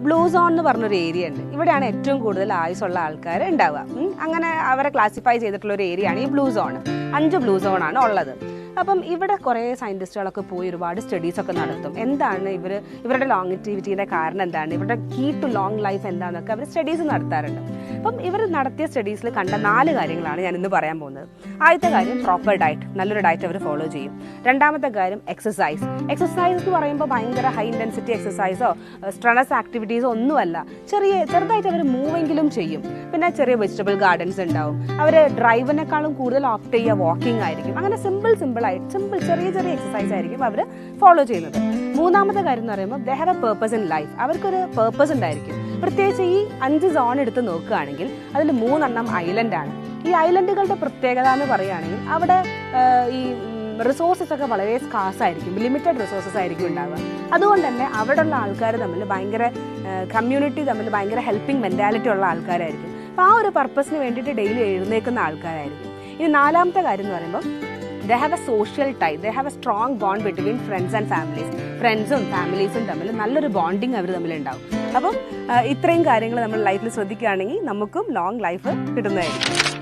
Blue zone എന്ന് പറഞ്ഞൊരു area ഉണ്ട്. ഇവിടെയാണ് ഏറ്റവും കൂടുതൽ ആയുസുള്ള ആൾക്കാർ ഉണ്ടാവുക. അങ്ങനെ അവരെ ക്ലാസിഫൈ ചെയ്തിട്ടുള്ള ഒരു ഏരിയ ആണ് ഈ ബ്ലൂ സോൺ. 5 ബ്ലൂ സോണാണ് ഉള്ളത്. അപ്പം ഇവിടെ കുറേ സയൻറ്റിസ്റ്റുകളൊക്കെ പോയി ഒരുപാട് സ്റ്റഡീസൊക്കെ നടത്തും. എന്താണ് ഇവരുടെ ലോങ്ങിറ്റിവിറ്റീൻ്റെ കാരണം എന്താണ്, ഇവരുടെ കീ ടു ലോങ് ലൈഫ് എന്താണെന്നൊക്കെ അവർ സ്റ്റഡീസ് നടത്താറുണ്ട്. അപ്പം ഇവർ നടത്തിയ സ്റ്റഡീസിൽ കണ്ട 4 കാര്യങ്ങളാണ് ഞാൻ ഇന്ന് പറയാൻ പോകുന്നത്. ആദ്യത്തെ കാര്യം പ്രോപ്പർ ഡയറ്റ്, നല്ലൊരു ഡയറ്റ് അവർ ഫോളോ ചെയ്യും. രണ്ടാമത്തെ കാര്യം എക്സസൈസ് എന്ന് പറയുമ്പോൾ ഭയങ്കര ഹൈ ഇൻറ്റൻസിറ്റി എക്സസൈസോ സ്ട്രെസ് ആക്ടിവിറ്റീസോ ഒന്നുമല്ല, ചെറുതായിട്ട് അവർ മൂവെങ്കിലും ചെയ്യും. പിന്നെ ചെറിയ വെജിറ്റബിൾ ഗാർഡൻസ് ഉണ്ടാവും. അവർ ഡ്രൈവിനേക്കാളും കൂടുതൽ ഓപ്റ്റ് ചെയ്യുക വാക്കിംഗ് ആയിരിക്കും. അങ്ങനെ സിമ്പിൾ ചെറിയ എക്സസൈസ് ആയിരിക്കും അവർ ഫോളോ ചെയ്യുന്നത്. മൂന്നാമത്തെ കാര്യം എന്ന് പറയുമ്പോൾ they have A purpose in life. അവർക്കൊരു പേർപ്പസ് ഉണ്ടായിരിക്കും. പ്രത്യേകിച്ച് ഈ 5 സോൺ എടുത്ത് നോക്കുകയാണെങ്കിൽ അതിൽ 3 ഐലൻഡാണ്. ഈ ഐലൻഡുകളുടെ പ്രത്യേകത എന്ന് പറയുകയാണെങ്കിൽ അവിടെ ഈ റിസോഴ്സസ് ഒക്കെ വളരെ സ്കാർസ് ആയിരിക്കും, ലിമിറ്റഡ് റിസോഴ്സസ് ആയിരിക്കും ഉണ്ടാവുക. അതുകൊണ്ട് തന്നെ അവിടെയുള്ള ആൾക്കാർ തമ്മിൽ ഭയങ്കര കമ്മ്യൂണിറ്റി തമ്മിൽ ഭയങ്കര ഹെൽപ്പിംഗ് മെൻറ്റാലിറ്റി ഉള്ള ആൾക്കാരായിരിക്കും. അപ്പോൾ ആ ഒരു പർപ്പസിന് വേണ്ടിയിട്ട് ഡെയിലി എഴുന്നേൽക്കുന്ന ആൾക്കാരായിരിക്കും. ഇനി നാലാമത്തെ കാര്യം എന്ന് പറയുമ്പോൾ they have a social tie, they have a strong bond between friends and families. ഫ്രണ്ട്സും ഫാമിലീസും തമ്മിൽ നല്ലൊരു ബോണ്ടിങ് അവർ തമ്മിലുണ്ടാവും. അപ്പം ഇത്രയും കാര്യങ്ങൾ നമ്മൾ ലൈഫിൽ ശ്രദ്ധിക്കുകയാണെങ്കിൽ നമുക്കും ലോങ് ലൈഫ് കിട്ടുന്നതായിരിക്കും.